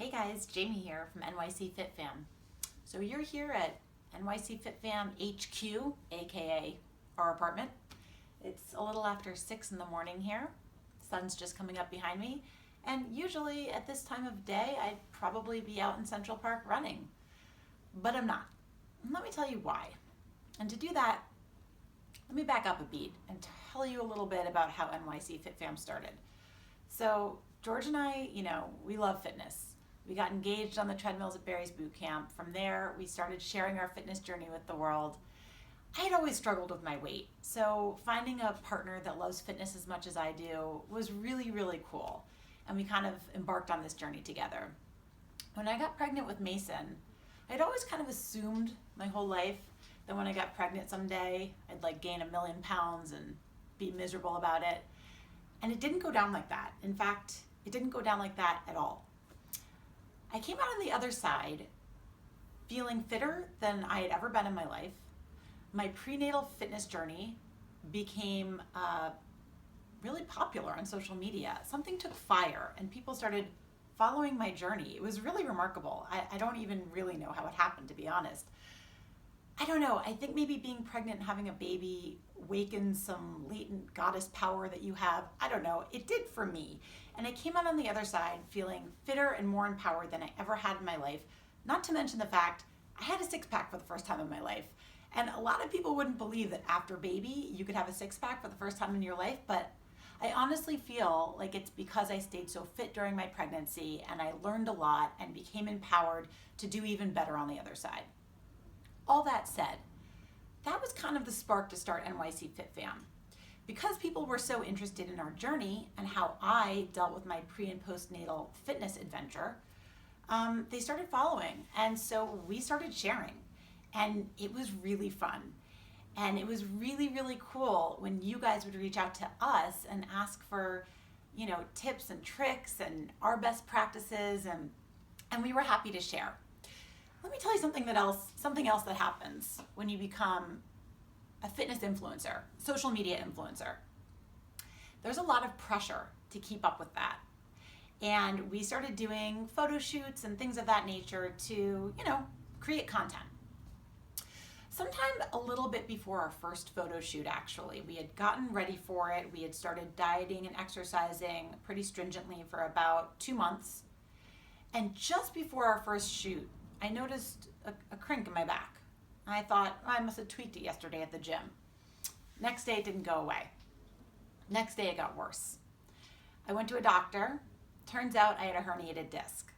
Hey guys, Jamie here from NYC Fit Fam. So you're here at NYC Fit Fam HQ, aka our apartment. It's a little after 6 in the morning here. Sun's just coming up behind me, and usually at this time of day I'd probably be out in Central Park running, but I'm not. And let me tell you why. And to do that, let me back up a beat and tell you a little bit about how NYC Fit Fam started. So George and I, we love fitness. We got engaged on the treadmills at Barry's Boot Camp. From there, we started sharing our fitness journey with the world. I had always struggled with my weight, so finding a partner that loves fitness as much as I do was really, really cool. And we kind of embarked on this journey together. When I got pregnant with Mason, I'd always kind of assumed my whole life that when I got pregnant someday, I'd gain 1,000,000 pounds and be miserable about it. And it didn't go down like that. In fact, it didn't go down like that at all. I came out on the other side feeling fitter than I had ever been in my life. My prenatal fitness journey became really popular on social media. Something took fire and people started following my journey. It was really remarkable. I don't even really know how it happened, to be honest. I don't know. I think maybe being pregnant and having a baby wakens some latent goddess power that you have. I don't know. It did for me. And I came out on the other side feeling fitter and more empowered than I ever had in my life. Not to mention the fact I had a six-pack for the first time in my life. And a lot of people wouldn't believe that after baby, you could have a six-pack for the first time in your life. But I honestly feel like it's because I stayed so fit during my pregnancy and I learned a lot and became empowered to do even better on the other side. All that said, that was kind of the spark to start NYC Fit Fam. Because people were so interested in our journey and how I dealt with my pre and postnatal fitness adventure, they started following. And so we started sharing. And it was really fun. And it was really, really cool when you guys would reach out to us and ask for, tips and tricks and our best practices, and we were happy to share. Let me tell you something else that happens when you become a fitness influencer, social media influencer. There's a lot of pressure to keep up with that. And we started doing photo shoots and things of that nature to, create content. Sometime a little bit before our first photo shoot, actually, we had gotten ready for it. We had started dieting and exercising pretty stringently for about 2 months. And just before our first shoot, I noticed a crink in my back. I thought, I must have tweaked it yesterday at the gym. Next day, it didn't go away. Next day, it got worse. I went to a doctor. Turns out I had a herniated disc.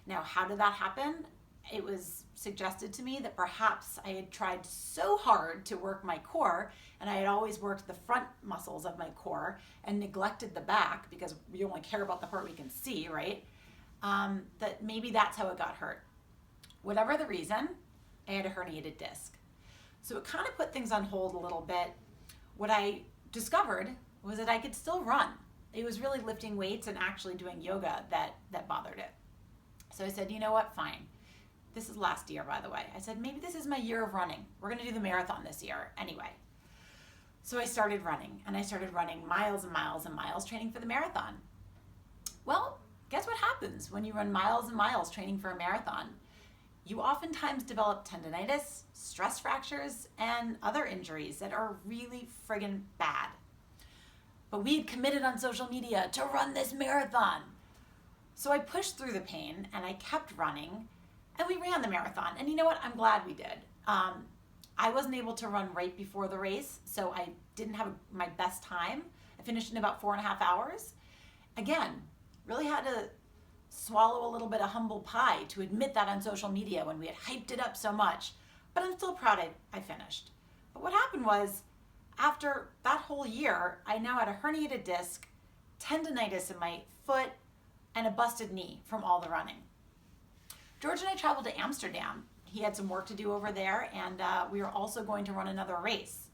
Now, how did that happen? It was suggested to me that perhaps I had tried so hard to work my core, and I had always worked the front muscles of my core and neglected the back because we only care about the part we can see, right? That maybe that's how it got hurt. Whatever the reason, I had a herniated disc. So it kind of put things on hold a little bit. What I discovered was that I could still run. It was really lifting weights and actually doing yoga that bothered it. So I said, you know what, fine. This is last year, by the way. I said, maybe this is my year of running. We're gonna do the marathon this year anyway. So I started running, and I started running miles and miles and miles training for the marathon. Well, guess what happens when you run miles and miles training for a marathon? You oftentimes develop tendonitis, stress fractures, and other injuries that are really friggin' bad. But we had committed on social media to run this marathon. So I pushed through the pain and I kept running and we ran the marathon. And you know what? I'm glad we did. I wasn't able to run right before the race, so I didn't have my best time. I finished in about 4.5 hours. Again, really had to swallow a little bit of humble pie to admit that on social media when we had hyped it up so much, but I'm still proud I finished. But what happened was, after that whole year, I now had a herniated disc, tendonitis in my foot, and a busted knee from all the running. George and I traveled to Amsterdam. He had some work to do over there, and we were also going to run another race.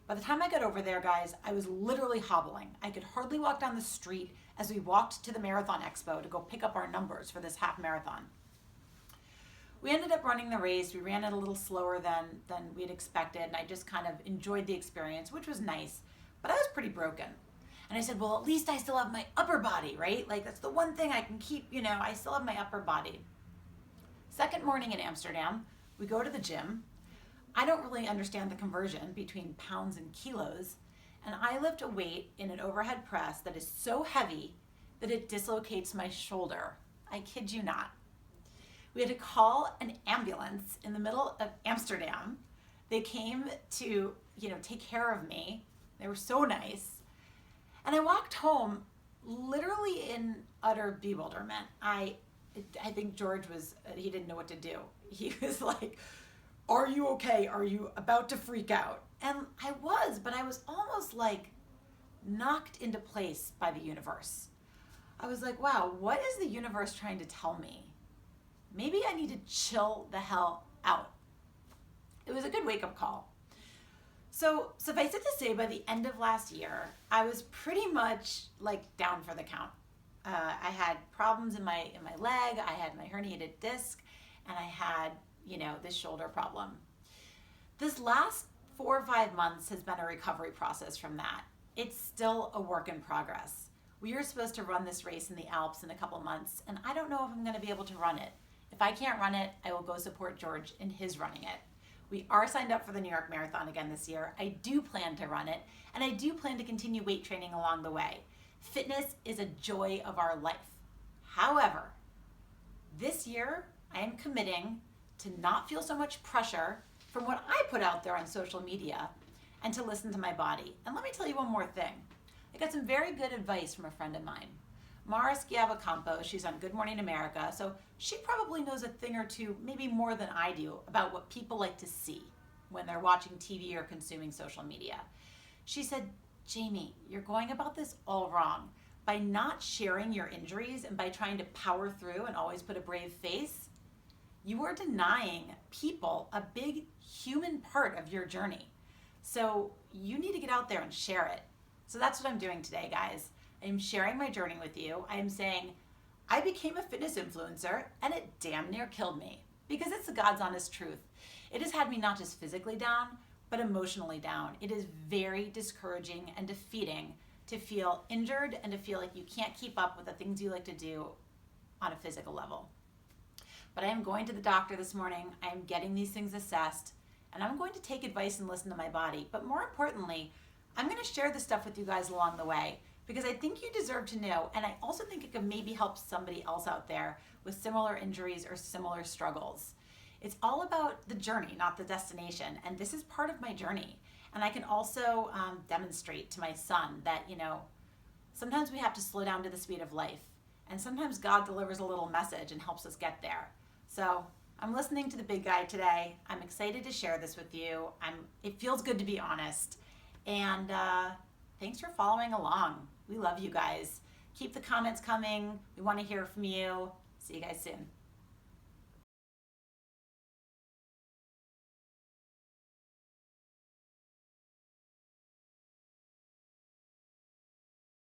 By the time I got over there, guys, I was literally hobbling. I could hardly walk down the street as we walked to the Marathon Expo to go pick up our numbers for this half marathon. We ended up running the race. We ran it a little slower than we had expected, and I just kind of enjoyed the experience, which was nice, but I was pretty broken. And I said, well, at least I still have my upper body, right? Like, that's the one thing I can keep, I still have my upper body. Second morning in Amsterdam, we go to the gym. I don't really understand the conversion between pounds and kilos, and I lift a weight in an overhead press that is so heavy that it dislocates my shoulder. I kid you not. We had to call an ambulance in the middle of Amsterdam. They came to, take care of me. They were so nice. And I walked home literally in utter bewilderment. I think George he didn't know what to do. He was like, are you okay? Are you about to freak out? And I was, but I was almost like knocked into place by the universe. I was like, wow, what is the universe trying to tell me? Maybe I need to chill the hell out. It was a good wake-up call. So suffice it to say, by the end of last year, I was pretty much like down for the count. I had problems in my leg, I had my herniated disc, and I had, this shoulder problem. This last 4 or 5 months has been a recovery process from that. It's still a work in progress. We are supposed to run this race in the Alps in a couple months, and I don't know if I'm going to be able to run it. If I can't run it, I will go support George in his running it. We are signed up for the New York Marathon again this year. I do plan to run it, and I do plan to continue weight training along the way. Fitness is a joy of our life. However, this year, I am committing to not feel so much pressure from what I put out there on social media and to listen to my body. And let me tell you one more thing. I got some very good advice from a friend of mine. Mara Schiavocampo, she's on Good Morning America, so she probably knows a thing or two, maybe more than I do, about what people like to see when they're watching TV or consuming social media. She said, Jamie, you're going about this all wrong. By not sharing your injuries and by trying to power through and always put a brave face, you are denying people a big human part of your journey. So you need to get out there and share it. So that's what I'm doing today, guys. I'm sharing my journey with you. I am saying I became a fitness influencer and it damn near killed me, because it's the God's honest truth. It has had me not just physically down, but emotionally down. It is very discouraging and defeating to feel injured and to feel like you can't keep up with the things you like to do on a physical level. But I am going to the doctor this morning. I am getting these things assessed, and I'm going to take advice and listen to my body. But more importantly, I'm going to share this stuff with you guys along the way, because I think you deserve to know, and I also think it could maybe help somebody else out there with similar injuries or similar struggles. It's all about the journey, not the destination, and this is part of my journey. And I can also demonstrate to my son that, sometimes we have to slow down to the speed of life, and sometimes God delivers a little message and helps us get there. So I'm listening to the big guy today. I'm excited to share this with you. It feels good to be honest, and thanks for following along. We love you guys. Keep the comments coming. We want to hear from you. See you guys soon.